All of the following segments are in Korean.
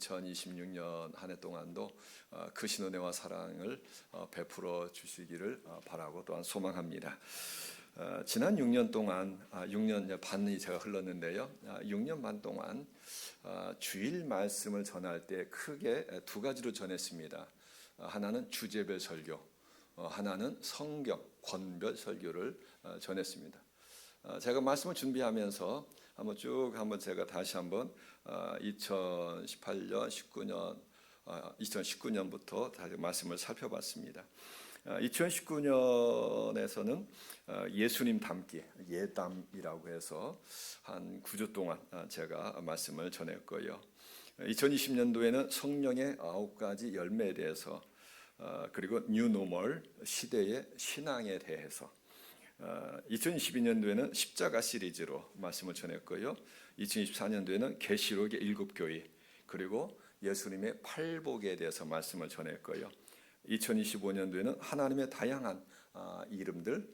2026년 한 해 동안도 크신 은혜와 사랑을 베풀어 주시기를 바라고 또한 소망합니다. 지난 6년 동안 6년 반이 제가 흘렀는데요. 6년 반 동안 주일 말씀을 전할 때 크게 두 가지로 전했습니다. 하나는 주제별 설교, 하나는 성경 권별 설교를 전했습니다. 제가 말씀을 준비하면서 한번 제가 다시 한번 2018년, 2019년부터 다시 말씀을 살펴봤습니다. 2019년에서는 예수님 닮기, 예담이라고 해서 한 9주 동안 제가 말씀을 전했고요. 2020년도에는 성령의 9가지 열매에 대해서 그리고 뉴노멀 시대의 신앙에 대해서 2022년도에는 십자가 시리즈로 말씀을 전했고요. 2024년도에는 계시록의 7교회 그리고 예수님의 팔복에 대해서 말씀을 전했고요. 2025년도에는 하나님의 다양한 이름들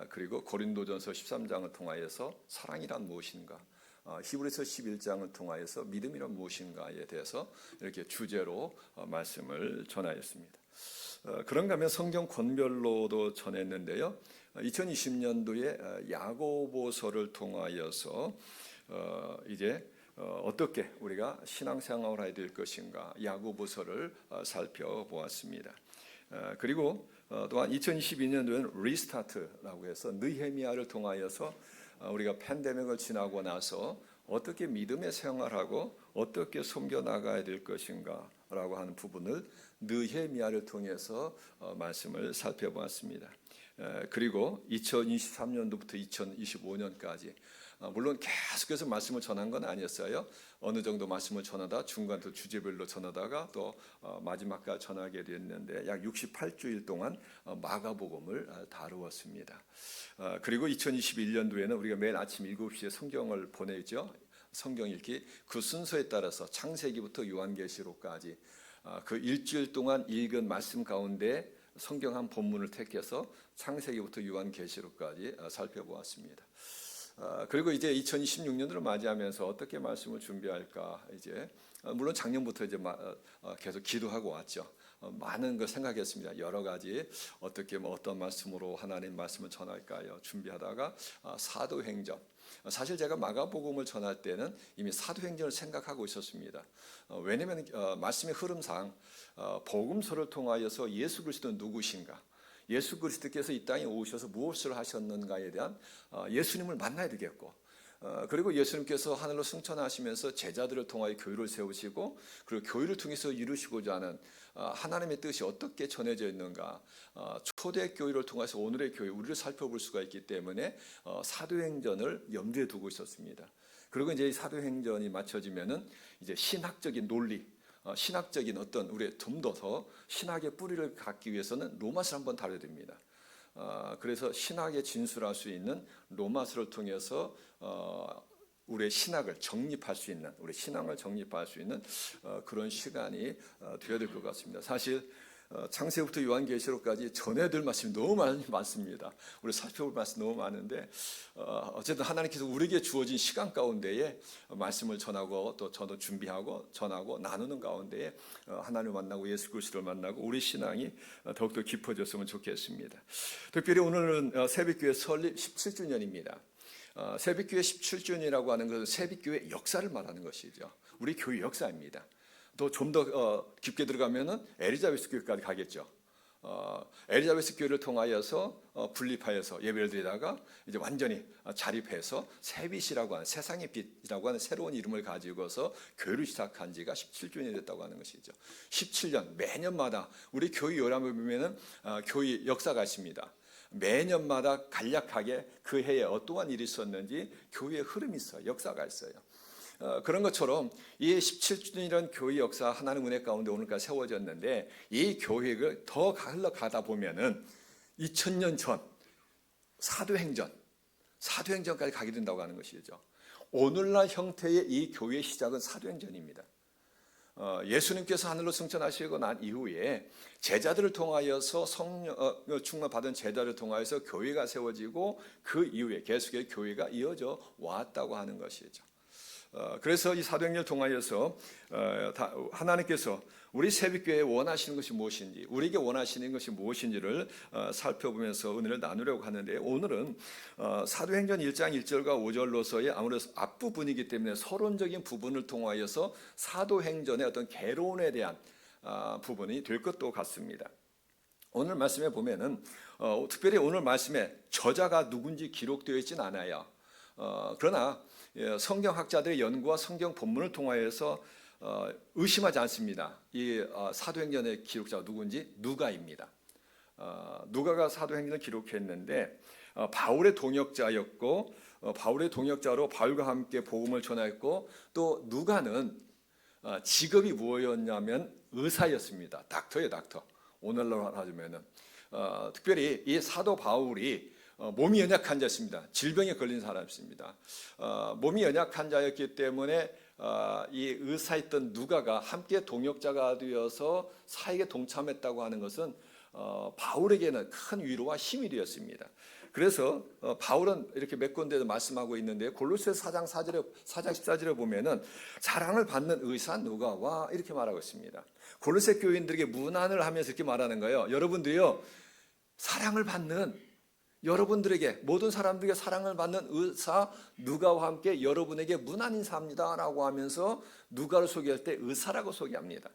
그리고 고린도전서 13장을 통하여서 사랑이란 무엇인가, 히브리서 11장을 통하여서 믿음이란 무엇인가에 대해서 이렇게 주제로 말씀을 전하였습니다. 그런가 하면 성경 권별로도 전했는데요. 2020년도에 야고보서를 통하여서 이제 어떻게 우리가 신앙생활을 해야 될 것인가 야고보서를 살펴보았습니다. 그리고 또한 2022년도에는 리스타트라고 해서 느헤미야를 통하여서 우리가 팬데믹을 지나고 나서 어떻게 믿음의 생활하고 어떻게 섬겨나가야 될 것인가 라고 하는 부분을 느헤미야를 통해서 말씀을 살펴보았습니다. 그리고 2023년도부터 2025년까지 물론 계속해서 말씀을 전한 건 아니었어요. 어느 정도 말씀을 전하다 중간 또 주제별로 전하다가 또 마지막까지 전하게 됐는데 약 68주일 동안 마가복음을 다루었습니다. 그리고 2021년도에는 우리가 매일 아침 7시에 성경을 보내죠. 성경 읽기 그 순서에 따라서 창세기부터 요한계시록까지 그 일주일 동안 읽은 말씀 가운데 성경 한 본문을 택해서 창세기부터 요한계시록까지 살펴보았습니다. 그리고 이제 2026년도를 맞이하면서 어떻게 말씀을 준비할까 이제 물론 작년부터 이제 계속 기도하고 왔죠. 많은 걸 생각했습니다. 여러 가지 어떻게 어떤 말씀으로 하나님 말씀을 전할까요? 준비하다가 사도행전. 사실 제가 마가복음을 전할 때는 이미 사도행전을 생각하고 있었습니다. 왜냐하면 말씀의 흐름상 복음서를 통하여서 예수 그리스도는 누구신가? 예수 그리스도께서 이 땅에 오셔서 무엇을 하셨는가에 대한 예수님을 만나야 되겠고 그리고 예수님께서 하늘로 승천하시면서 제자들을 통하여 교회를 세우시고 그리고 교회를 통해서 이루시고자 하는 하나님의 뜻이 어떻게 전해져 있는가 초대교회를 통해서 오늘의 교회 우리를 살펴볼 수가 있기 때문에 사도행전을 염두에 두고 있었습니다. 그리고 이제 사도행전이 맞춰지면은 이제 신학적인 논리 신학적인 어떤 우리의 좀 더 신학의 뿌리를 갖기 위해서는 로마서를 한번 다뤄야 됩니다. 그래서 신학에 진술할 수 있는 로마서를 통해서 우리의 신학을 정립할 수 있는 우리 신앙을 정립할 수 있는 그런 시간이 되어야 될 것 같습니다. 사실 창세부터 요한계시록까지 전해야 될 말씀이 너무 많습니다. 우리 살펴볼 말씀이 너무 많은데 어쨌든 하나님께서 우리에게 주어진 시간 가운데에 말씀을 전하고 또 저도 준비하고 전하고 나누는 가운데에 하나님을 만나고 예수 그리스도를 만나고 우리 신앙이 더욱더 깊어졌으면 좋겠습니다. 특별히 오늘은 새벽교회 설립 17주년입니다. 새벽교회 17주년이라고 하는 것은 새벽교회 역사를 말하는 것이죠. 우리 교회 역사입니다. 또 좀 더 깊게 들어가면은 엘리자베스 교회까지 가겠죠. 엘리자베스 교회를 통하여서 분립하여서 예배를 드리다가 이제 완전히 자립해서 새빛이라고 하는 세상의 빛이라고 하는 새로운 이름을 가지고서 교회를 시작한 지가 17주년이 됐다고 하는 것이죠. 17년 매년마다 우리 교회 요람을 보면은 교회 역사가 있습니다. 매년마다 간략하게 그 해에 어떠한 일이 있었는지 교회의 흐름이 있어요. 역사가 있어요. 그런 것처럼 이 17주년이라는 교회 역사 하나님 은혜 가운데 오늘까지 세워졌는데 이 교회를 더 흘러가다 보면은 2000년 전 사도행전까지 가게 된다고 하는 것이죠. 오늘날 형태의 이 교회의 시작은 사도행전입니다. 예수님께서 하늘로 승천하시고 난 이후에 제자들을 통하여서 성령 충만 받은 제자를 통하여서 교회가 세워지고 그 이후에 계속해서 교회가 이어져 왔다고 하는 것이죠. 그래서 이 사도행전을 통하여서 하나님께서 우리 새벽교회에 원하시는 것이 무엇인지, 우리에게 원하시는 것이 무엇인지를 살펴보면서 은혜를 나누려고 하는데, 오늘은 사도행전 1장 1절과 5절로서의 아무래도 앞부분이기 때문에 서론적인 부분을 통하여서 사도행전의 어떤 개론에 대한 부분이 될 것도 같습니다. 오늘 말씀에 보면은 특별히 오늘 말씀에 저자가 누군지 기록되어 있지는 않아요. 그러나 성경학자들의 연구와 성경 본문을 통하여서 의심하지 않습니다. 이 사도행전의 기록자가 누군지 누가입니다. 누가가 사도행전을 기록했는데 바울의 동역자였고, 바울의 동역자로 바울과 함께 복음을 전하였고, 또 누가는 직업이 무엇이었냐면 의사였습니다. 닥터예요, 닥터. 오늘날로 하자면은 특별히 이 사도 바울이 몸이 연약한 자였습니다. 질병에 걸린 사람이었습니다. 몸이 연약한 자였기 때문에 이 의사였던 누가가 함께 동역자가 되어서 사역에 동참했다고 하는 것은 바울에게는 큰 위로와 힘이 되었습니다. 그래서 바울은 이렇게 몇 군데도 말씀하고 있는데, 골로새서 4장 14절에 보면은 사랑을 받는 의사 누가와 이렇게 말하고 있습니다. 골로새 교인들에게 문안을 하면서 이렇게 말하는 거예요. 여러분들이요, 사랑을 받는, 여러분들에게, 모든 사람들에게 사랑을 받는 의사 누가와 함께 여러분에게 문안 인사합니다 라고 하면서 누가를 소개할 때 의사라고 소개합니다.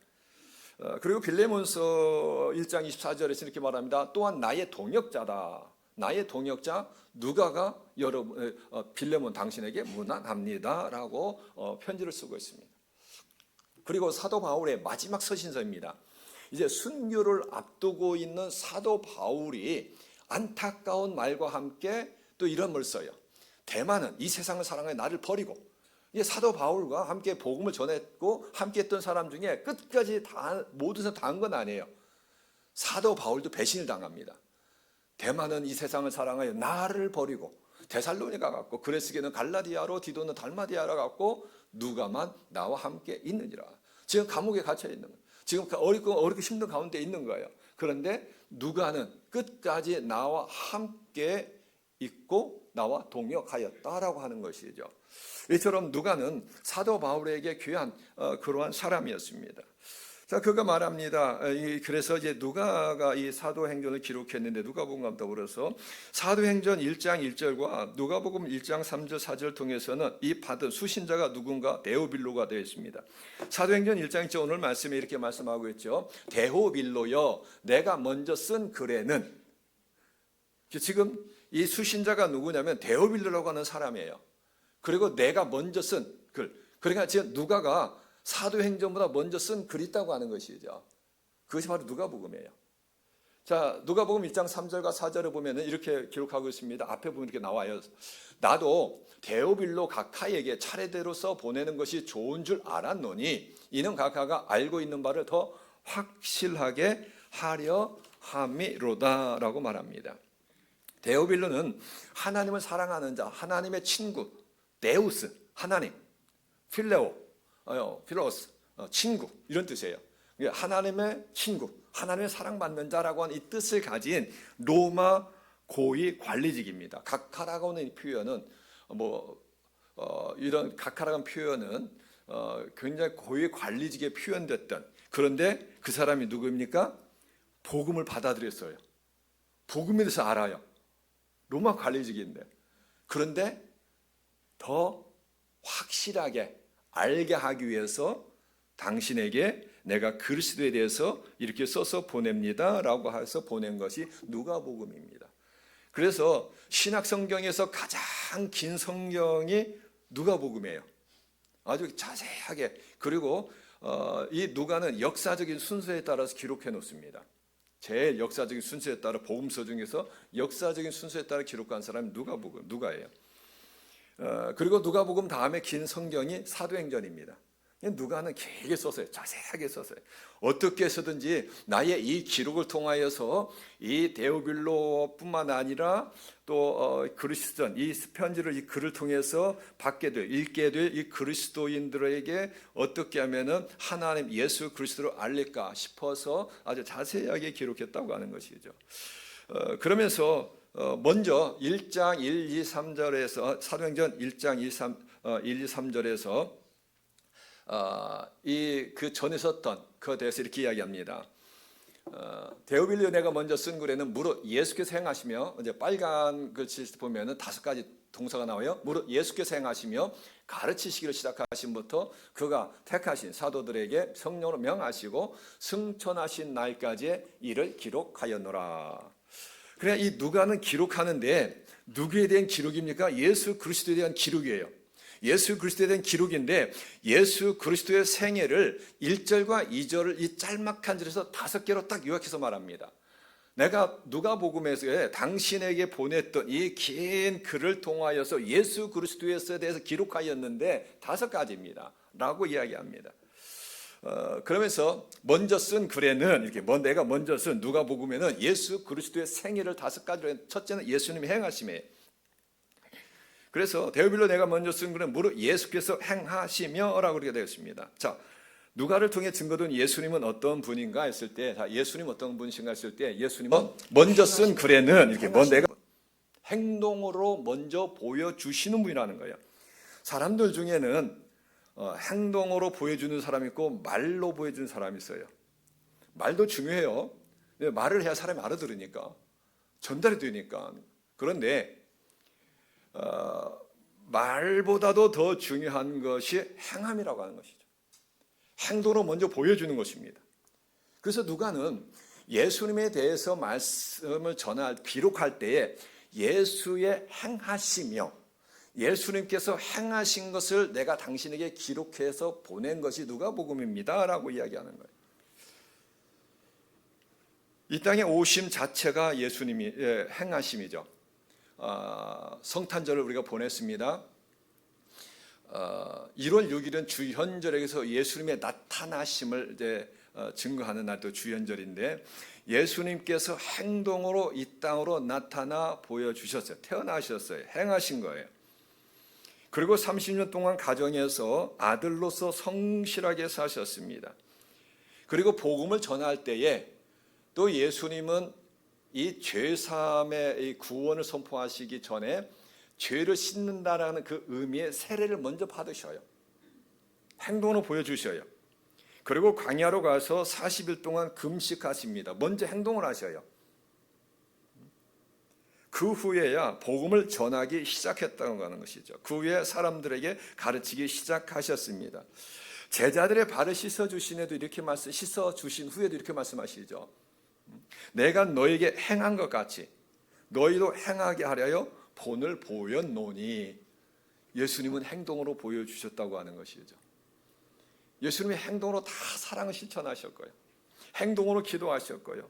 그리고 빌레몬서 1장 24절에서 이렇게 말합니다. 또한 나의 동역자다. 나의 동역자 누가가 빌레몬 당신에게 문안합니다 라고 편지를 쓰고 있습니다. 그리고 사도 바울의 마지막 서신서입니다. 이제 순교를 앞두고 있는 사도 바울이 안타까운 말과 함께 또 이런 말 써요. 대만은 이 세상을 사랑해 나를 버리고, 이제 사도 바울과 함께 복음을 전했고 함께 했던 사람 중에 끝까지 모든 사람 다 한 건 아니에요. 사도 바울도 배신을 당합니다. 대만은 이 세상을 사랑하여 나를 버리고, 데살로니가 갔고, 그레스게는 갈라디아로, 디도는 달마디아로 갔고, 누가만 나와 함께 있느니라. 지금 감옥에 갇혀 있는 거예요. 지금 어렵고 힘든 가운데 있는 거예요. 그런데 누가는 끝까지 나와 함께 있고 나와 동역하였다라고 하는 것이죠. 이처럼 누가는 사도 바울에게 귀한 그러한 사람이었습니다. 자, 그가 말합니다. 그래서 이제 누가가 이 사도행전을 기록했는데, 누가복음과 더불어서 사도행전 1장 1절과 누가복음 1장 3절 4절 통해서는 이 받은 수신자가 누군가 데오빌로가 되어 있습니다. 사도행전 1장 1절 오늘 말씀에 이렇게 말씀하고 있죠. 데오빌로여, 내가 먼저 쓴 글에는, 지금 이 수신자가 누구냐면 데오빌로라고 하는 사람이에요. 그리고 내가 먼저 쓴 글, 그러니까 지금 누가가 사도행전보다 먼저 쓴 글이 있다고 하는 것이죠. 그것이 바로 누가복음이에요. 자, 누가복음 1장 3절과 4절을 보면 이렇게 기록하고 있습니다. 앞에 보면 이렇게 나와요. 나도 데오빌로 각하에게 차례대로 써 보내는 것이 좋은 줄 알았노니 이는 각하가 알고 있는 바를 더 확실하게 하려 함이로다라고 말합니다. 데오빌로는 하나님을 사랑하는 자, 하나님의 친구, 데우스, 하나님, 필로스, 친구, 이런 뜻이에요. 하나님의 친구, 하나님의 사랑받는 자라고 하는 이 뜻을 가진 로마 고위 관리직입니다. 각하라고 하는 표현은 이런 각하라는 표현은 굉장히 고위 관리직에 표현됐던, 그런데 그 사람이 누구입니까? 복음을 받아들였어요. 복음에 대해서 알아요. 로마 관리직인데, 그런데 더 확실하게 알게 하기 위해서 당신에게 내가 그리스도에 대해서 이렇게 써서 보냅니다 라고 해서 보낸 것이 누가복음입니다. 그래서 신약 성경에서 가장 긴 성경이 누가복음이에요. 아주 자세하게. 그리고 이 누가는 역사적인 순서에 따라서 기록해 놓습니다. 제일 역사적인 순서에 따라 복음서 중에서 역사적인 순서에 따라 기록한 사람이 누가예요. 그리고 누가복음 다음에 긴 성경이 사도행전입니다. 누가는 길게 썼어요. 자세하게 썼어요. 어떻게 해서든지 나의 이 기록을 통하여서 이 데오빌로뿐만 아니라 또 그리스도인, 이 편지를, 이 글을 통해서 읽게 될 이 그리스도인들에게 어떻게 하면은 하나님 예수 그리스도를 알릴까 싶어서 아주 자세하게 기록했다고 하는 것이죠. 그러면서 먼저 1장 1, 2, 3절에서 사도행전 1장 2, 3 1, 2, 3절에서 그 전에 썼던 그에 대해서 이렇게 이야기합니다. 데오빌리오 내가 먼저 쓴 글에는 무릇 예수께서 행하시며, 이제 빨간 글씨 보면은 5가지 동사가 나와요. 무릇 예수께서 행하시며 가르치시기를 시작하신부터 그가 택하신 사도들에게 성령으로 명하시고 승천하신 날까지의 일을 기록하였노라. 그래, 이 누가는 기록하는데 누구에 대한 기록입니까? 예수 그리스도에 대한 기록이에요. 예수 그리스도에 대한 기록인데 예수 그리스도의 생애를 1절과 2절을 이 짤막한 절에서 5개로 딱 요약해서 말합니다. 내가 누가복음에서 당신에게 보냈던 이 긴 글을 통하여서 예수 그리스도에 대해서 기록하였는데 5가지입니다 라고 이야기합니다. 그러면서 먼저 쓴 글에는 이렇게 내가 먼저 쓴 누가복음에는 예수 그리스도의 생애를 5가지로, 첫째는 예수님이 행하심이에요. 그래서 데오빌로 내가 먼저 쓴 글은 무릇 예수께서 행하시며 라고 그렇게 되어 있습니다. 자, 누가를 통해 증거된 예수님은 어떤 분인가 했을 때, 자, 예수님 어떤 분이신가 했을 때, 예수님은 먼저 쓴 글에는 이렇게 내가 행동으로 먼저 보여주시는 분이라는 거예요. 사람들 중에는 행동으로 보여주는 사람이 있고 말로 보여주는 사람이 있어요. 말도 중요해요. 말을 해야 사람이 알아들으니까, 전달이 되니까. 그런데 말보다도 더 중요한 것이 행함이라고 하는 것이죠. 행동으로 먼저 보여주는 것입니다. 그래서 누가는 예수님에 대해서 말씀을 기록할 때에 예수의 행하시며 예수님께서 행하신 것을 내가 당신에게 기록해서 보낸 것이 누가복음입니다 라고 이야기하는 거예요. 이 땅에 오심 자체가 예수님이 행하심이죠. 성탄절을 우리가 보냈습니다. 1월 6일은 주현절에서 예수님의 나타나심을 이제 증거하는 날도 주현절인데 예수님께서 행동으로 이 땅으로 나타나 보여주셨어요. 태어나셨어요. 행하신 거예요. 그리고 30년 동안 가정에서 아들로서 성실하게 사셨습니다. 그리고 복음을 전할 때에 또 예수님은 이 죄사함의 이 구원을 선포하시기 전에 죄를 씻는다라는 그 의미의 세례를 먼저 받으셔요. 행동으로 보여주셔요. 그리고 광야로 가서 40일 동안 금식하십니다. 먼저 행동을 하셔요. 그 후에야 복음을 전하기 시작했다고 하는 것이죠. 그 후에 사람들에게 가르치기 시작하셨습니다. 제자들의 발을 씻어주신 후에도 이렇게 말씀하시죠. 내가 너에게 행한 것 같이 너희도 행하게 하려 본을 보였노니. 예수님은 행동으로 보여주셨다고 하는 것이죠. 예수님이 행동으로 다 사랑을 실천하셨고요. 행동으로 기도하셨고요.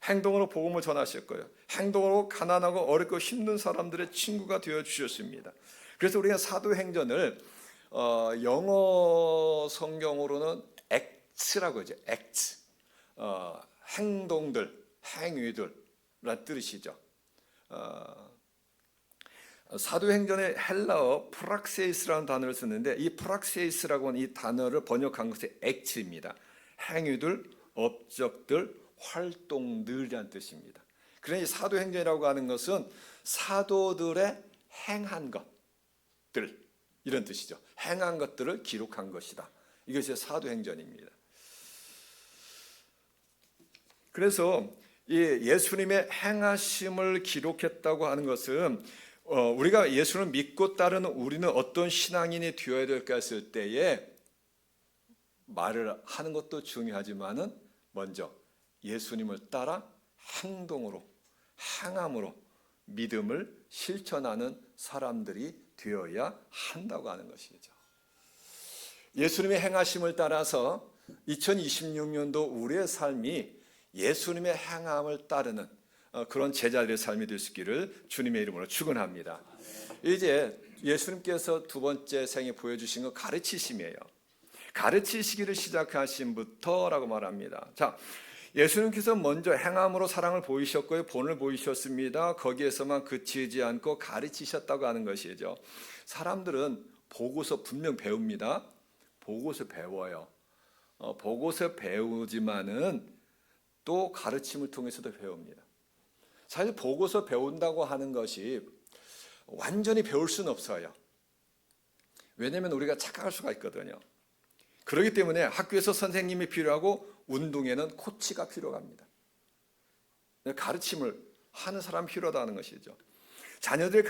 행동으로 복음을 전하셨고요. 행동으로 가난하고 어렵고 힘든 사람들의 친구가 되어주셨습니다. 그래서 우리가 사도행전을 영어 성경으로는 acts라고 하죠. acts. 행동들, 행위들란 뜻이죠. 사도행전의 헬라어 프락세이스라는 단어를 쓰는데 이 프락세이스라고 하는 이 단어를 번역한 것이 act입니다. 행위들, 업적들, 활동들이란 뜻입니다. 그러니 사도행전이라고 하는 것은 사도들의 행한 것들 이런 뜻이죠. 행한 것들을 기록한 것이다. 이것이 사도행전입니다. 그래서 이 예수님의 행하심을 기록했다고 하는 것은 우리가 예수를 믿고 따르는 우리는 어떤 신앙인이 되어야 될까 했을 때에 말을 하는 것도 중요하지만은 먼저 예수님을 따라 행동으로, 행함으로 믿음을 실천하는 사람들이 되어야 한다고 하는 것이죠. 예수님의 행하심을 따라서 2026년도 우리의 삶이 예수님의 행함을 따르는 그런 제자들의 삶이 될 수 있기를 주님의 이름으로 축원합니다. 이제 예수님께서 두 번째 생에 보여주신 건 가르치심이에요. 가르치시기를 시작하신부터라고 말합니다. 자, 예수님께서 먼저 행함으로 사랑을 보이셨고요, 본을 보이셨습니다. 거기에서만 그치지 않고 가르치셨다고 하는 것이죠. 사람들은 보고서 분명 배웁니다. 보고서 배워요. 보고서 배우지만은 또 가르침을 통해서도 배웁니다. 사실 보고서 배운다고 하는 것이 완전히 배울 수는 없어요. 왜냐하면 우리가 착각할 수가 있거든요. 그렇기 때문에 학교에서 선생님이 필요하고 운동에는 코치가 필요합니다. 가르침을 하는 사람이 필요하다는 것이죠. 자녀들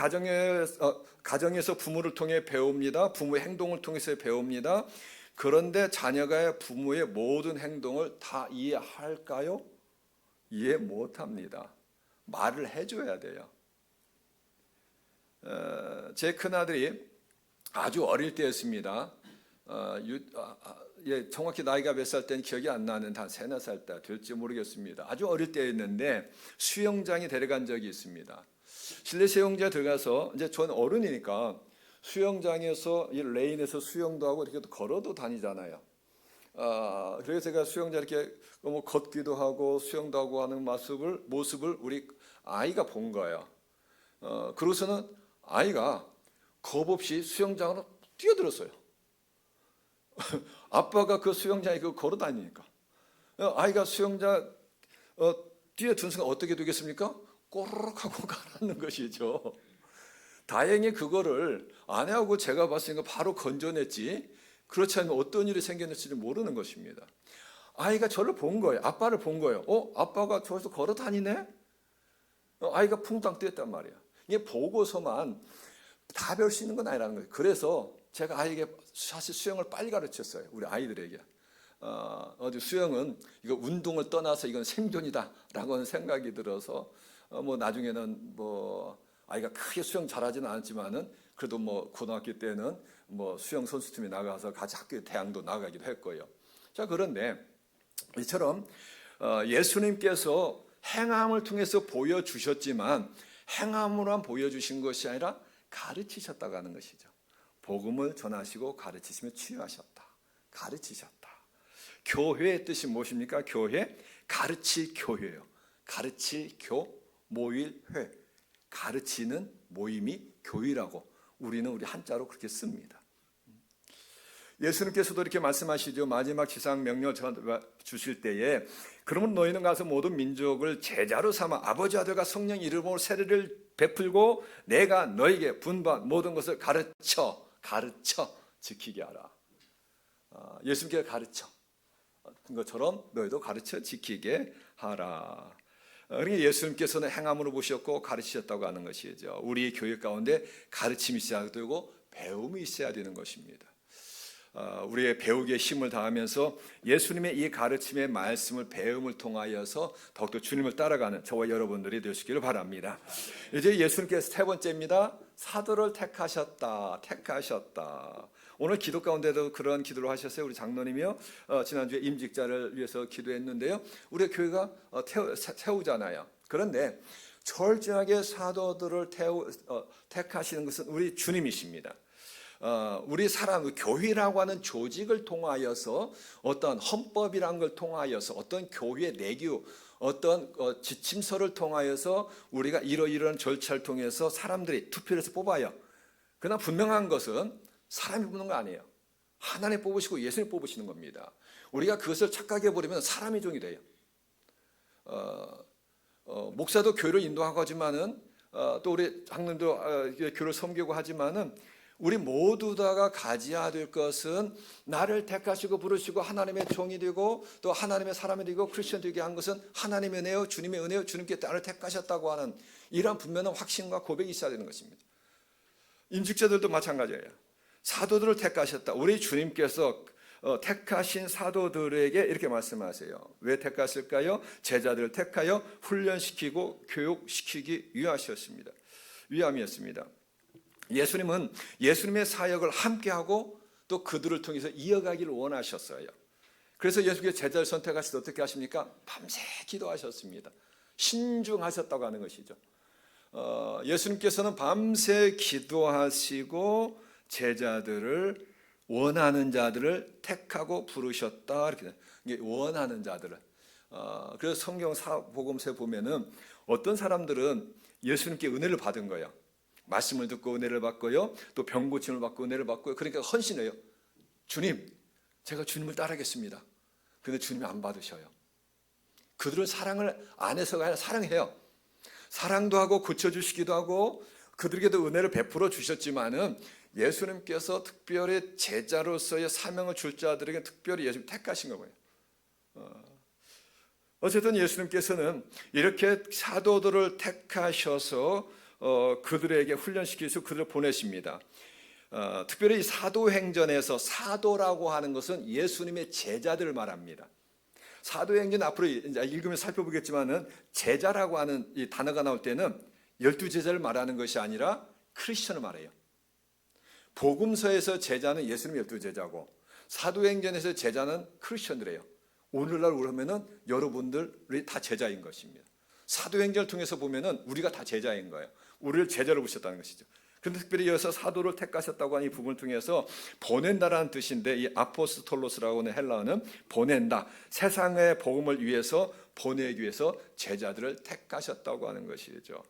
가정에서 부모를 통해 배웁니다. 부모의 행동을 통해서 배웁니다. 그런데 자녀가 부모의 모든 행동을 다 이해할까요? 이해 못합니다. 말을 해줘야 돼요. 제 큰아들이 아주 어릴 때였습니다. 정확히 나이가 몇 살 때는 기억이 안 나는데 한 3, 4살 때 될지 모르겠습니다. 아주 어릴 때였는데 수영장에 데려간 적이 있습니다. 실내 수영장에 들어가서 이제 전 어른이니까 수영장에서 이 레인에서 수영도 하고 이렇게 걸어도 다니잖아요. 그래서 제가 수영장 이렇게 뭐 걷기도 하고 수영도 하고 하는 모습을 우리 아이가 본 거예요. 그러고서는 아이가 겁없이 수영장으로 뛰어들었어요. 아빠가 그 수영장에 걸어 다니니까. 아이가 수영장 뛰어든 순간 어떻게 되겠습니까? 꼬르륵 하고 가라앉는 것이죠. 다행히 그거를 아내하고 제가 봤으니까 바로 건져냈지, 그렇지 않으면 어떤 일이 생겨날지 모르는 것입니다. 아이가 저를 본 거예요. 아빠를 본 거예요. 아빠가 저기서 걸어 다니네? 아이가 쿵땅 뛰었단 말이에요. 이게 보고서만 다 배울 수 있는 건 아니라는 거예요. 그래서 제가 아이에게 사실 수영을 빨리 가르쳤어요. 우리 아이들에게. 수영은 이거 운동을 떠나서 이건 생존이다라고 하는 생각이 들어서 뭐 나중에는 뭐 아이가 크게 수영 잘하지는 않았지만은 그래도 뭐 고등학교 때는 뭐 수영 선수팀에 나가서 같이 학교 대항도 나가기도 했고요. 자, 그런데 이처럼 예수님께서 행함을 통해서 보여주셨지만 행함으로만 보여주신 것이 아니라 가르치셨다고 하는 것이죠. 복음을 전하시고 가르치시며 치유하셨다. 가르치셨다. 교회의 뜻이 무엇입니까? 교회, 가르칠 교회예요. 가르칠 모일 회. 가르치는 모임이 교회라고 우리는 우리 한자로 그렇게 씁니다. 예수님께서도 이렇게 말씀하시죠. 마지막 지상 명령 주실 때에 그러면 너희는 가서 모든 민족을 제자로 삼아 아버지 아들과 성령 이름으로 세례를 베풀고 내가 너에게 분부한 모든 것을 가르쳐 지키게 하라. 예수님께서 가르쳐 것처럼 너희도 가르쳐 지키게 하라. 그러니까 예수님께서는 행함으로 보셨고 가르치셨다고 하는 것이죠. 우리 교회 가운데 가르침이 있어야 되고 배움이 있어야 되는 것입니다. 우리의 배우기에 힘을 다하면서 예수님의 이 가르침의 말씀을 배움을 통하여서 더욱더 주님을 따라가는 저와 여러분들이 되시기를 바랍니다. 이제 예수님께서 세 번째입니다. 사도를 택하셨다. 오늘 기도 가운데도 그런 기도를 하셨어요. 우리 장로님이요. 지난주에 임직자를 위해서 기도했는데요. 우리 교회가 세우잖아요. 그런데 철저하게 사도들을 택하시는 것은 우리 주님이십니다. 우리 사람, 교회라고 하는 조직을 통하여서 어떤 헌법이란 걸 통하여서 어떤 교회 내규, 어떤 지침서를 통하여서 우리가 이러이러한 절차를 통해서 사람들이 투표를 해서 뽑아요. 그러나 분명한 것은 사람이 뽑는 거 아니에요. 하나님 뽑으시고 예수님 뽑으시는 겁니다. 우리가 그것을 착각해버리면 사람의 종이 돼요. 목사도 교회를 인도하고 하지만은 또 우리 장로님도 교회를 섬기고 하지만은 우리 모두 다가 가져야 될 것은 나를 택하시고 부르시고 하나님의 종이 되고 또 하나님의 사람이 되고 크리스천 되게 한 것은 하나님의 은혜요, 주님의 은혜요, 주님께 나를 택하셨다고 하는 이러한 분명한 확신과 고백이 있어야 되는 것입니다. 임직자들도 마찬가지예요. 사도들을 택하셨다. 우리 주님께서 택하신 사도들에게 이렇게 말씀하세요. 왜 택하실까요? 제자들을 택하여 훈련시키고 교육시키기 위함이었습니다. 예수님은 예수님의 사역을 함께하고 또 그들을 통해서 이어가기를 원하셨어요. 그래서 예수님께서 제자를 선택하실 때 어떻게 하십니까? 밤새 기도하셨습니다. 신중하셨다고 하는 것이죠. 예수님께서는 밤새 기도하시고 제자들을 원하는 자들을 택하고 부르셨다. 이렇게 원하는 자들을. 그래서 성경 복음서에 보면은 어떤 사람들은 예수님께 은혜를 받은 거예요. 말씀을 듣고 은혜를 받고요. 또 병 고침을 받고 은혜를 받고요. 그러니까 헌신해요. 주님, 제가 주님을 따르겠습니다. 그런데 주님이 안 받으셔요. 그들은 사랑을 안 해서가 아니라 사랑해요. 사랑도 하고 고쳐주시기도 하고 그들에게도 은혜를 베풀어 주셨지만은 예수님께서 특별히 제자로서의 사명을 줄 자들에게 특별히 예수님 택하신 거예요. 어쨌든 예수님께서는 이렇게 사도들을 택하셔서 그들에게 훈련시키셔서 그들을 보내십니다. 특별히 사도행전에서 사도라고 하는 것은 예수님의 제자들을 말합니다. 사도행전 앞으로 이제 읽으면 살펴보겠지만은 제자라고 하는 이 단어가 나올 때는 12제자를 말하는 것이 아니라 크리스천을 말해요. 복음서에서 제자는 예수님 12제자고 사도행전에서 제자는 크리스천들이에요. 오늘날 그러면은 여러분들이 다 제자인 것입니다. 사도행전을 통해서 보면은 우리가 다 제자인 거예요. 우리를 제자로 보셨다는 것이죠. 그런데 특별히 여기서 사도를 택하셨다고 하는 이 부분을 통해서 보낸다라는 뜻인데 이 아포스톨로스라고 하는 헬라어는 보낸다. 세상의 복음을 위해서 보내기 위해서 제자들을 택하셨다고 하는 것이죠.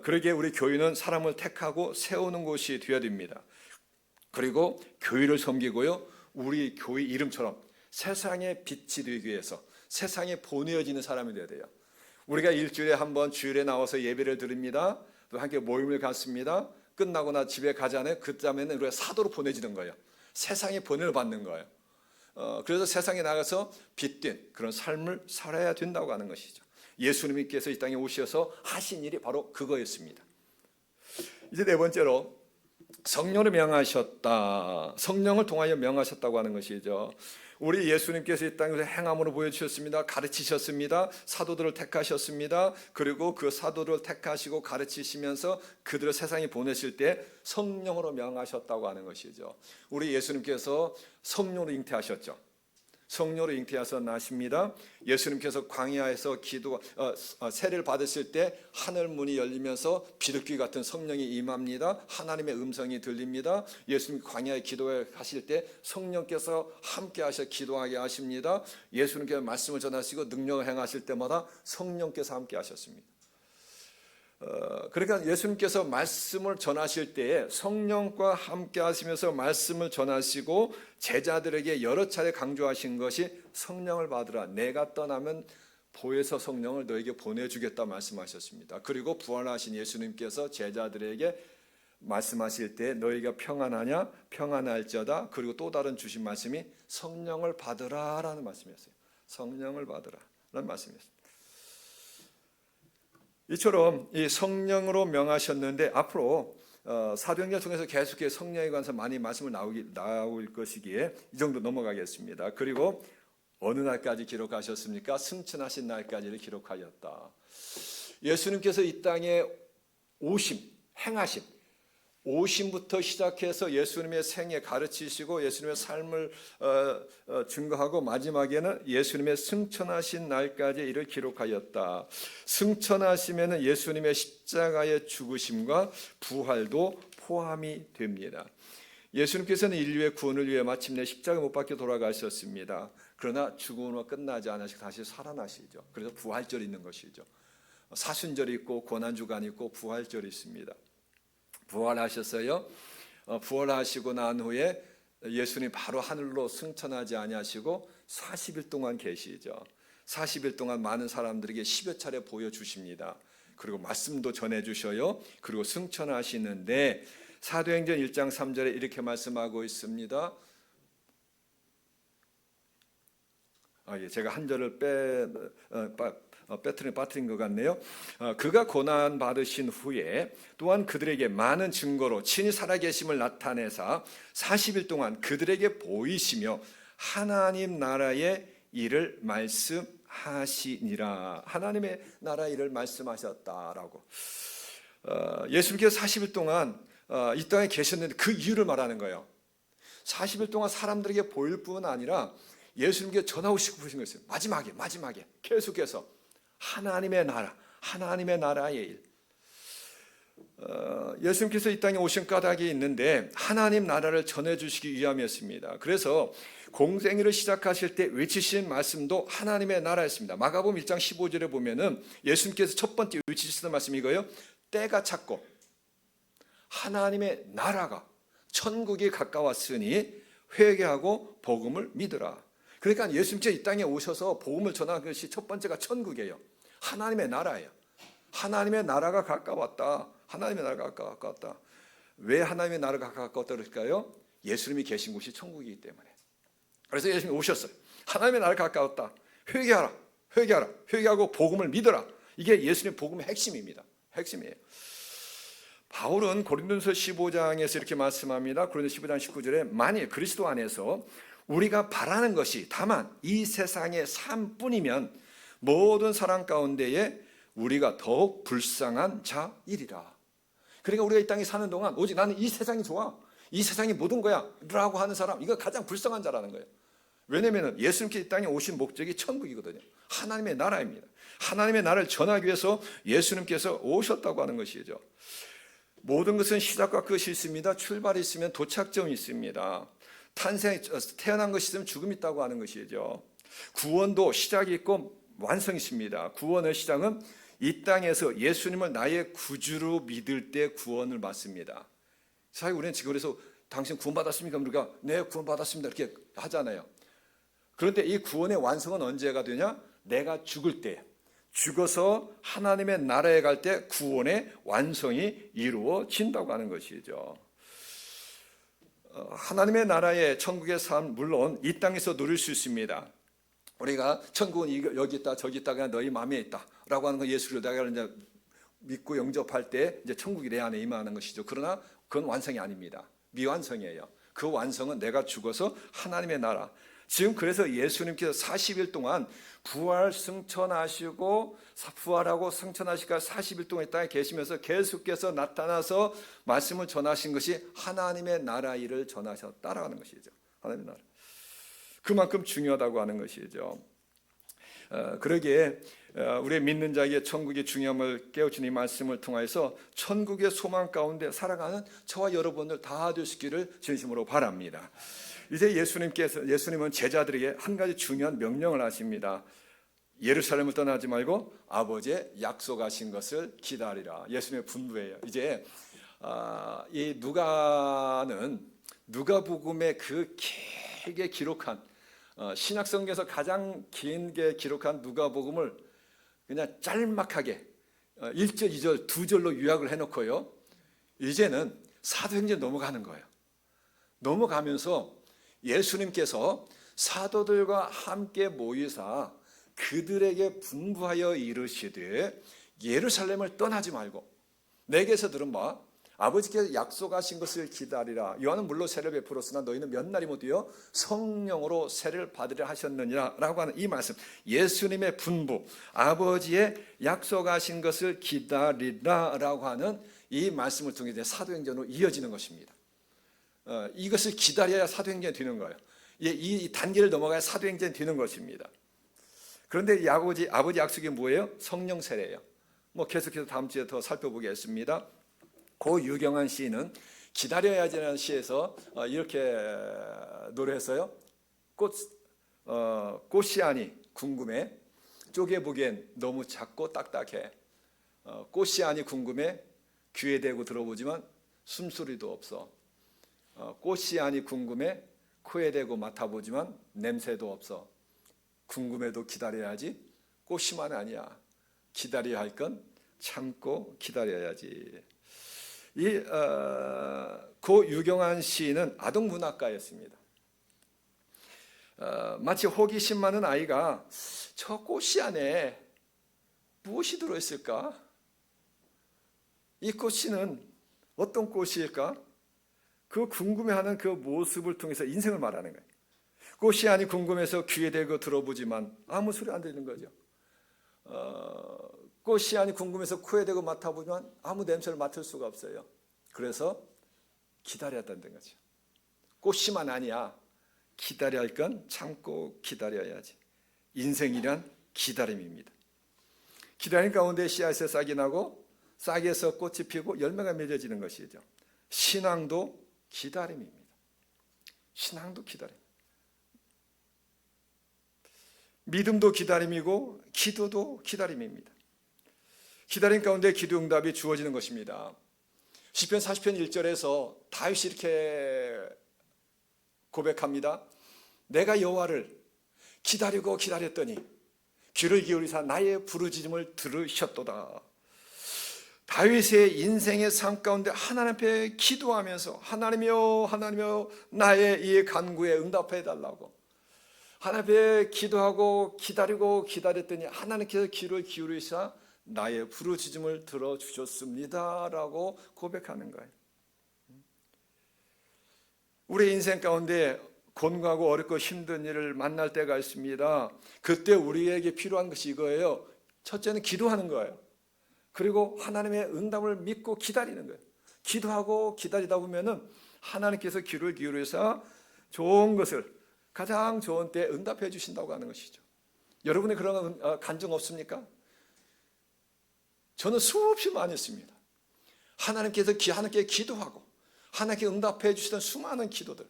그러기에 우리 교회는 사람을 택하고 세우는 곳이 되어야 됩니다. 그리고 교회를 섬기고요. 우리 교회 이름처럼 세상의 빛이 되기 위해서 세상에 보내어지는 사람이 되어야 돼요. 우리가 일주일에 한 번 주일에 나와서 예배를 드립니다. 또 함께 모임을 갖습니다. 끝나고 나 집에 가잖아요. 그 다음에는 우리가 사도로 보내지는 거예요. 세상에 보내를 받는 거예요. 그래서 세상에 나가서 빛된 그런 삶을 살아야 된다고 하는 것이죠. 예수님께서 이 땅에 오셔서 하신 일이 바로 그거였습니다. 이제 네 번째로 성령을 명하셨다. 성령을 통하여 명하셨다고 하는 것이죠. 우리 예수님께서 이 땅에서 행함으로 보여주셨습니다. 가르치셨습니다. 사도들을 택하셨습니다. 그리고 그 사도를 택하시고 가르치시면서 그들을 세상에 보내실 때 성령으로 명하셨다고 하는 것이죠. 우리 예수님께서 성령으로 잉태하셨죠. 성령으로 잉태하셔서 나십니다. 예수님께서 광야에서 세례를 받으실 때 하늘 문이 열리면서 비둘기 같은 성령이 임합니다. 하나님의 음성이 들립니다. 예수님 광야에 기도하실 때 성령께서 함께 하셔 기도하게 하십니다. 예수님께서 말씀을 전하시고 능력을 행하실 때마다 성령께서 함께 하셨습니다. 그러니까 예수님께서 말씀을 전하실 때에 성령과 함께 하시면서 말씀을 전하시고 제자들에게 여러 차례 강조하신 것이 성령을 받으라. 내가 떠나면 보혜사 성령을 너에게 보내주겠다 말씀하셨습니다. 그리고 부활하신 예수님께서 제자들에게 말씀하실 때 너희가 평안하냐? 평안할지어다. 그리고 또 다른 주신 말씀이 성령을 받으라라는 말씀이었어요. 성령을 받으라라는 말씀이었습니다. 이처럼 이 성령으로 명하셨는데 앞으로 사도행전 통해서 계속해서 성령에 관해서 많이 말씀을 나올 것이기에 이 정도 넘어가겠습니다. 그리고 어느 날까지 기록하셨습니까? 승천하신 날까지를 기록하였다. 예수님께서 이 땅에 행하심 오심부터 시작해서 예수님의 생애 가르치시고 예수님의 삶을 증거하고 마지막에는 예수님의 승천하신 날까지 이를 기록하였다. 승천하시면은 예수님의 십자가의 죽으심과 부활도 포함이 됩니다. 예수님께서는 인류의 구원을 위해 마침내 십자가 못 박혀 돌아가셨습니다. 그러나 죽음으로 끝나지 않으시고 다시 살아나시죠. 그래서 부활절이 있는 것이죠. 사순절이 있고 고난주간이 있고 부활절이 있습니다. 부활하셨어요. 부활하시고 난 후에 예수님 바로 하늘로 승천하지 아니하시고 40일 동안 계시죠. 40일 동안 많은 사람들에게 10여 차례 보여주십니다. 그리고 말씀도 전해주셔요. 그리고 승천하시는데 사도행전 1장 3절에 이렇게 말씀하고 있습니다. 제가 한 절을 빠뜨린 것 같네요. 그가 고난 받으신 후에 또한 그들에게 많은 증거로 친히 살아계심을 나타내사 40일 동안 그들에게 보이시며 하나님 나라의 일을 말씀하시니라. 하나님의 나라의 일을 말씀하셨다라고. 예수님께서 40일 동안 이 땅에 계셨는데 그 이유를 말하는 거예요. 40일 동안 사람들에게 보일 뿐 아니라 예수님께 전하고 싶으신 것이에요. 마지막에 계속해서 하나님의 나라, 하나님의 나라의 일. 예수님께서 이 땅에 오신 까닭이 있는데 하나님 나라를 전해주시기 위함이었습니다. 그래서 공생애를 시작하실 때 외치신 말씀도 하나님의 나라였습니다. 마가복음 1장 15절에 보면은 예수님께서 첫 번째 외치시던 말씀이 이거예요. 때가 찼고 하나님의 나라가 천국이 가까웠으니 회개하고 복음을 믿으라. 그러니까 예수님께서 이 땅에 오셔서 복음을 전하는 것이 첫 번째가 천국이에요. 하나님의 나라예요. 하나님의 나라가 가까웠다. 하나님의 나라가 가까웠다. 왜 하나님의 나라가 가까웠다 그럴까요? 예수님이 계신 곳이 천국이기 때문에. 그래서 예수님이 오셨어요. 하나님의 나라가 가까웠다. 회개하라, 회개하라, 회개하고 복음을 믿어라. 이게 예수님의 복음의 핵심입니다. 핵심이에요. 바울은 고린도서 15장에서 이렇게 말씀합니다. 고린도서 15장 19절에 만일 그리스도 안에서 우리가 바라는 것이 다만 이 세상의 삶뿐이면 모든 사람 가운데에 우리가 더욱 불쌍한 자이리라. 그러니까 우리가 이 땅에 사는 동안 오직 나는 이 세상이 좋아, 이 세상이 모든 거야 라고 하는 사람, 이거 가장 불쌍한 자라는 거예요. 왜냐하면 예수님께서 이 땅에 오신 목적이 천국이거든요. 하나님의 나라입니다. 하나님의 나라를 전하기 위해서 예수님께서 오셨다고 하는 것이죠. 모든 것은 시작과 끝이 있습니다. 출발이 있으면 도착점이 있습니다. 태어난 것이 있으면 죽음이 있다고 하는 것이죠. 구원도 시작이 있고 완성이 있습니다. 구원의 시작은 이 땅에서 예수님을 나의 구주로 믿을 때 구원을 받습니다. 사실 우리는 지금 그래서 당신 구원받았습니까? 우리가 네, 구원받았습니다 이렇게 하잖아요. 그런데 이 구원의 완성은 언제가 되냐? 내가 죽을 때, 죽어서 하나님의 나라에 갈 때 구원의 완성이 이루어진다고 하는 것이죠. 하나님의 나라의 천국의 삶, 물론 이 땅에서 누릴 수 있습니다. 우리가 천국은 여기 있다 저기 있다 그냥 너희 마음에 있다 라고 하는 거 예수를 내가 이제 믿고 영접할 때 이제 천국이 내 안에 임하는 것이죠. 그러나 그건 완성이 아닙니다. 미완성이에요. 그 완성은 내가 죽어서 하나님의 나라. 지금 그래서 예수님께서 40일 동안 부활하고 승천하시고 40일 동안 이 땅에 계시면서 계속해서 나타나서 말씀을 전하신 것이 하나님의 나라 일을 전하셨다라는 것이죠. 하나님의 나라. 그만큼 중요하다고 하는 것이죠. 그러기에 우리의 믿는 자에게 천국의 중요함을 깨우친 이 말씀을 통해서 천국의 소망 가운데 살아가는 저와 여러분들 다 되시기를 진심으로 바랍니다. 이제 예수님은 제자들에게 한 가지 중요한 명령을 하십니다. 예루살렘을 떠나지 말고 아버지의 약속하신 것을 기다리라. 예수님의 분부예요. 이제 이 누가복음의 그 길게 기록한 신약성경에서 가장 길게 기록한 누가복음을 그냥 짤막하게 1절, 2절, 2절로 요약을 해놓고요. 이제는 사도행전 넘어가는 거예요. 넘어가면서 예수님께서 사도들과 함께 모이사 그들에게 분부하여 이르시되 예루살렘을 떠나지 말고 내게서 들은 바 아버지께서 약속하신 것을 기다리라. 요한은 물로 세를 베풀었으나 너희는 몇 날이 못 되어 성령으로 세를 받으려 하셨느니라 라고 하는 이 말씀, 예수님의 분부, 아버지의 약속하신 것을 기다리라 라고 하는 이 말씀을 통해 사도행전으로 이어지는 것입니다. 이것을 기다려야 사도행전이 되는 거예요. 이 단계를 넘어가야 사도행전이 되는 것입니다. 그런데 이 아버지 약속이 뭐예요? 성령 세례예요. 계속해서 다음 주에 더 살펴보겠습니다. 고 유경환 시인은 기다려야지라는 시에서 이렇게 노래했어요. 꽃이 아니 궁금해, 쪼개보기엔 너무 작고 딱딱해. 꽃이 아니 궁금해, 귀에 대고 들어보지만 숨소리도 없어. 꽃이 아니 궁금해, 코에 대고 맡아보지만 냄새도 없어. 궁금해도 기다려야지. 꽃이만 아니야. 기다려야 할 건 참고 기다려야지. 고 유경환 시인은 아동문학가였습니다. 마치 호기심 많은 아이가 저 꽃이 안에 무엇이 들어있을까? 이 꽃이는 어떤 꽃일까? 그 궁금해하는 그 모습을 통해서 인생을 말하는 거예요. 꽃이 아니 궁금해서 귀에 대고 들어보지만 아무 소리 안 들리는 거죠. 꽃이 아니 궁금해서 코에 대고 맡아보지만 아무 냄새를 맡을 수가 없어요. 그래서 기다려야 된다는 거죠. 꽃이만 아니야. 기다려야 할 건 참고 기다려야지. 인생이란 기다림입니다. 기다림 가운데 씨앗에 싹이 나고 싹에서 꽃이 피고 열매가 맺어지는 것이죠. 신앙도 기다림입니다. 신앙도 기다림. 믿음도 기다림이고 기도도 기다림입니다. 기다림 가운데 기도 응답이 주어지는 것입니다. 시편 40편 1절에서 다윗이 이렇게 고백합니다. 내가 여호와를 기다리고 기다렸더니 귀를 기울이사 나의 부르짖음을 들으셨도다. 다윗의 인생의 삶 가운데 하나님 앞에 기도하면서 하나님이여 하나님이여 나의 이 간구에 응답해 달라고 하나님 앞에 기도하고 기다리고 기다렸더니 하나님께서 귀를 기울이사 나의 부르짖음을 들어주셨습니다 라고 고백하는 거예요. 우리 인생 가운데 곤고하고 어렵고 힘든 일을 만날 때가 있습니다. 그때 우리에게 필요한 것이 이거예요. 첫째는 기도하는 거예요. 그리고 하나님의 응답을 믿고 기다리는 거예요. 기도하고 기다리다 보면은 하나님께서 귀를 기울여서 좋은 것을 가장 좋은 때 응답해 주신다고 하는 것이죠. 여러분의 그런 간증 없습니까? 저는 수없이 많이 했습니다. 하나님께서 하나님께 기도하고 하나님께 응답해 주시던 수많은 기도들,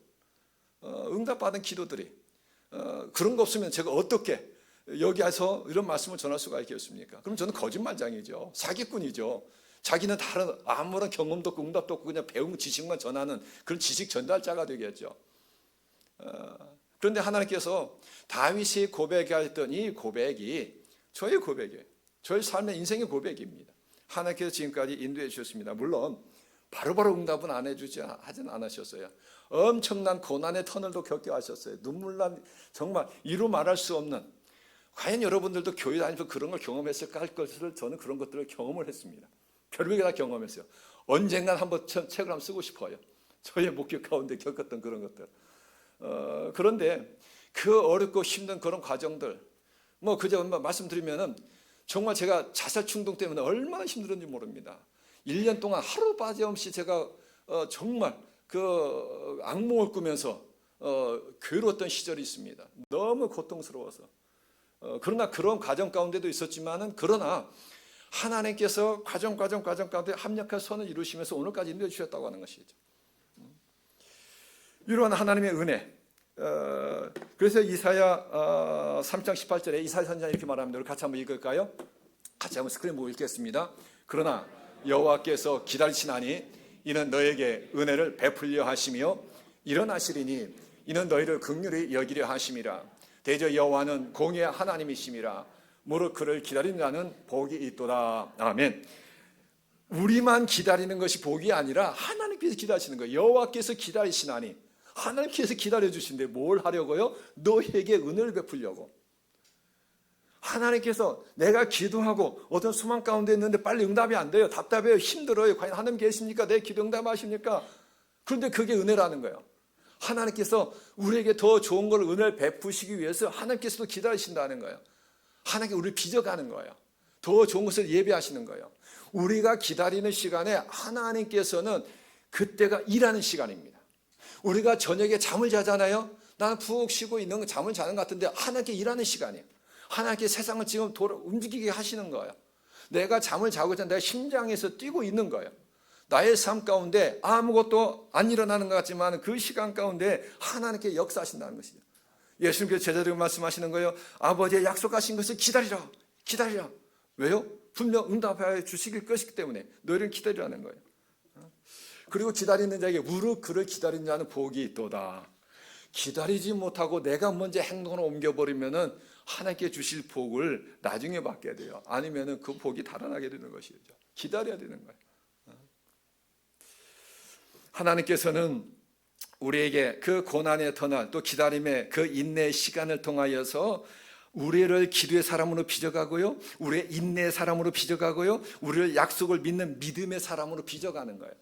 응답받은 기도들이 그런 거 없으면 제가 어떻게 여기 와서 이런 말씀을 전할 수가 있겠습니까? 그럼 저는 거짓말장이죠. 사기꾼이죠. 자기는 다른 아무런 경험도 없고 응답도 없고 그냥 배운 지식만 전하는 그런 지식 전달자가 되겠죠. 그런데 하나님께서 다윗이 고백했던 이 고백이 저의 고백이에요. 저의 삶의 인생의 고백입니다. 하나님께서 지금까지 인도해 주셨습니다. 물론 바로바로 응답은 하진 않으셨어요. 엄청난 고난의 터널도 겪어하셨어요. 눈물난 정말 이루 말할 수 없는, 과연 여러분들도 교회 다니면서 그런 걸 경험했을까 할 것을 저는 그런 것들을 경험을 했습니다. 별명이 다 경험했어요. 언젠간 한번 책을 한번 쓰고 싶어요. 저의 목격 가운데 겪었던 그런 것들. 그런데 그 어렵고 힘든 그런 과정들, 그저 말씀드리면은 정말 제가 자살 충동 때문에 얼마나 힘들었는지 모릅니다. 1년 동안 하루 빠짐없이 제가 정말 그 악몽을 꾸면서 괴로웠던 시절이 있습니다. 너무 고통스러워서. 그러나 그런 과정 가운데도 있었지만은 그러나 하나님께서 과정 가운데 합력한 선을 이루시면서 오늘까지 인도해 주셨다고 하는 것이죠. 이러한 하나님의 은혜. 그래서 이사야 3장 18절에 이사야 선지자는 이렇게 말합니다. 우리 같이 한번 읽을까요? 같이 한번 스크린 보고 읽겠습니다. 그러나 여호와께서 기다리시나니 이는 너에게 은혜를 베풀려 하시며 일어나시리니 이는 너희를 긍휼히 여기려 하심이라. 대저 여호와는 공의의 하나님이심이라. 무릇 그를 기다리는 자는 복이 있도다. 아멘. 우리만 기다리는 것이 복이 아니라 하나님께서 기다리시는 거예요. 여호와께서 기다리시나니 하나님께서 기다려주신데 뭘 하려고요? 너에게 은혜를 베풀려고. 하나님께서 내가 기도하고 어떤 소망 가운데 있는데 빨리 응답이 안 돼요. 답답해요. 힘들어요. 과연 하나님 계십니까? 내 기도 응답하십니까? 그런데 그게 은혜라는 거예요. 하나님께서 우리에게 더 좋은 걸 은혜를 베푸시기 위해서 하나님께서도 기다리신다는 거예요. 하나님께 우리를 빚어가는 거예요. 더 좋은 것을 예배하시는 거예요. 우리가 기다리는 시간에 하나님께서는 그때가 일하는 시간입니다. 우리가 저녁에 잠을 자잖아요. 나는 푹 쉬고 있는 잠을 자는 것 같은데 하나님께 일하는 시간이에요. 하나님께 세상을 지금 움직이게 하시는 거예요. 내가 잠을 자고 있잖아. 내가 심장에서 뛰고 있는 거예요. 나의 삶 가운데 아무것도 안 일어나는 것 같지만 그 시간 가운데 하나님께 역사하신다는 것이죠. 예수님께서 제자들에게 말씀하시는 거예요. 아버지의 약속하신 것을 기다리라. 기다리라. 왜요? 분명 응답하여 주시길 것이기 때문에 너희를 기다리라는 거예요. 그리고 기다리는 자에게 무릇 그를 기다리는 자는 복이 있도다. 기다리지 못하고 내가 먼저 행동을 옮겨버리면은 하나님께 주실 복을 나중에 받게 돼요. 아니면은 그 복이 달아나게 되는 것이죠. 기다려야 되는 거예요. 하나님께서는 우리에게 그 고난의 터널 또 기다림의 그 인내의 시간을 통하여서 우리를 기도의 사람으로 빚어가고요, 우리의 인내의 사람으로 빚어가고요, 우리를 약속을 믿는 믿음의 사람으로 빚어가는 거예요.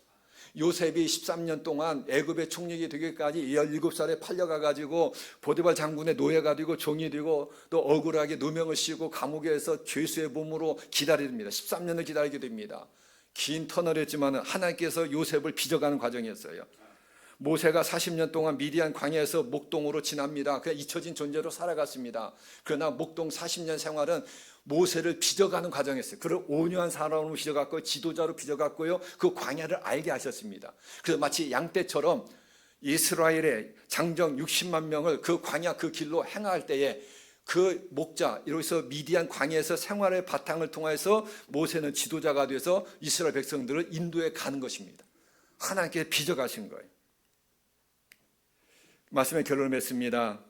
요셉이 13년 동안 애굽의 총리가 되기까지 17살에 팔려가가지고 보디발 장군의 노예가 되고 종이 되고 또 억울하게 누명을 씌우고 감옥에서 죄수의 몸으로 기다립니다. 13년을 기다리게 됩니다. 긴 터널이었지만 하나님께서 요셉을 빚어가는 과정이었어요. 모세가 40년 동안 미디안 광야에서 목동으로 지납니다. 그냥 잊혀진 존재로 살아갔습니다. 그러나 목동 40년 생활은 모세를 빚어가는 과정이었어요. 그를 온유한 사람으로 빚어갔고 지도자로 빚어갔고요. 그 광야를 알게 하셨습니다. 그래서 마치 양떼처럼 이스라엘의 장정 60만 명을 그 광야 그 길로 행할 때에 그 목자, 여기서 미디안 광야에서 생활의 바탕을 통해서 모세는 지도자가 돼서 이스라엘 백성들을 인도해 가는 것입니다. 하나님께 빚어가신 거예요. 말씀의 결론을 맺습니다.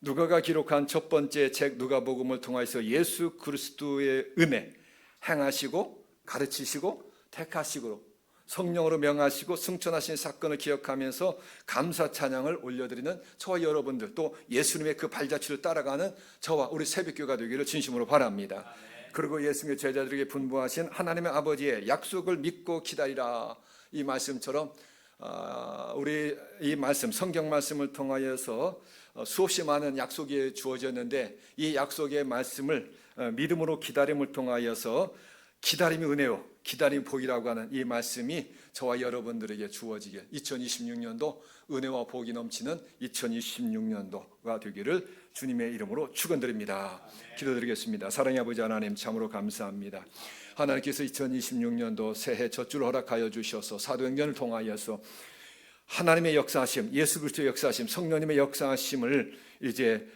누가가 기록한 첫 번째 책 누가복음을 통해서 예수 그리스도의 은혜 행하시고 가르치시고 택하시고 성령으로 명하시고 승천하신 사건을 기억하면서 감사 찬양을 올려드리는 저와 여러분들, 또 예수님의 그 발자취를 따라가는 저와 우리 새벽교회가 되기를 진심으로 바랍니다. 그리고 예수님의 제자들에게 분부하신 하나님의 아버지의 약속을 믿고 기다리라, 이 말씀처럼 우리 이 말씀, 성경 말씀을 통하여서 수없이 많은 약속이 주어졌는데, 이 약속의 말씀을 믿음으로 기다림을 통하여서 기다림이 은혜요, 기다림이 복이라고 하는 이 말씀이 저와 여러분들에게 주어지길, 2026년도 은혜와 복이 넘치는 2026년도가 되기를 주님의 이름으로 축원드립니다. 기도드리겠습니다. 사랑의 아버지 하나님, 참으로 감사합니다. 하나님께서 2026년도 새해 젖줄 허락하여 주셔서 사도행전을 통하여서 하나님의 역사하심, 예수 그리스도의 역사하심, 성령님의 역사하심을 이제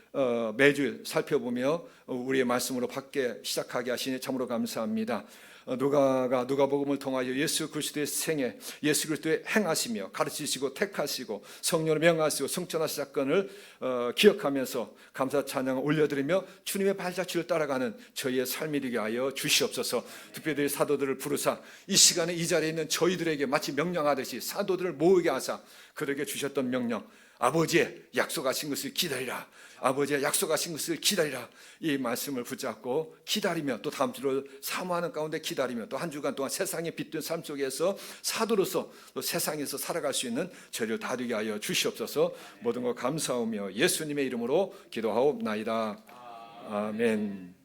매주 살펴보며 우리의 말씀으로 받게 시작하게 하시니 참으로 감사합니다. 누가복음을 통하여 예수 그리스도의 생애, 예수 그리스도의 행하시며 가르치시고 택하시고 성령을 명하시고 승천하신 사건을 기억하면서 감사 찬양을 올려드리며 주님의 발자취를 따라가는 저희의 삶이 되게 하여 주시옵소서. 특별히 사도들을 부르사 이 시간에 이 자리에 있는 저희들에게 마치 명령하듯이 사도들을 모으게 하사 그들에게 주셨던 명령, 아버지의 약속하신 것을 기다리라, 아버지의 약속하신 것을 기다리라, 이 말씀을 붙잡고 기다리며 또 다음 주를 사모하는 가운데 기다리며 또 한 주간 동안 세상에 빛든 삶 속에서 사도로서 또 세상에서 살아갈 수 있는 저희를 다 되게 하여 주시옵소서. 모든 것 감사하며 예수님의 이름으로 기도하옵나이다. 아멘.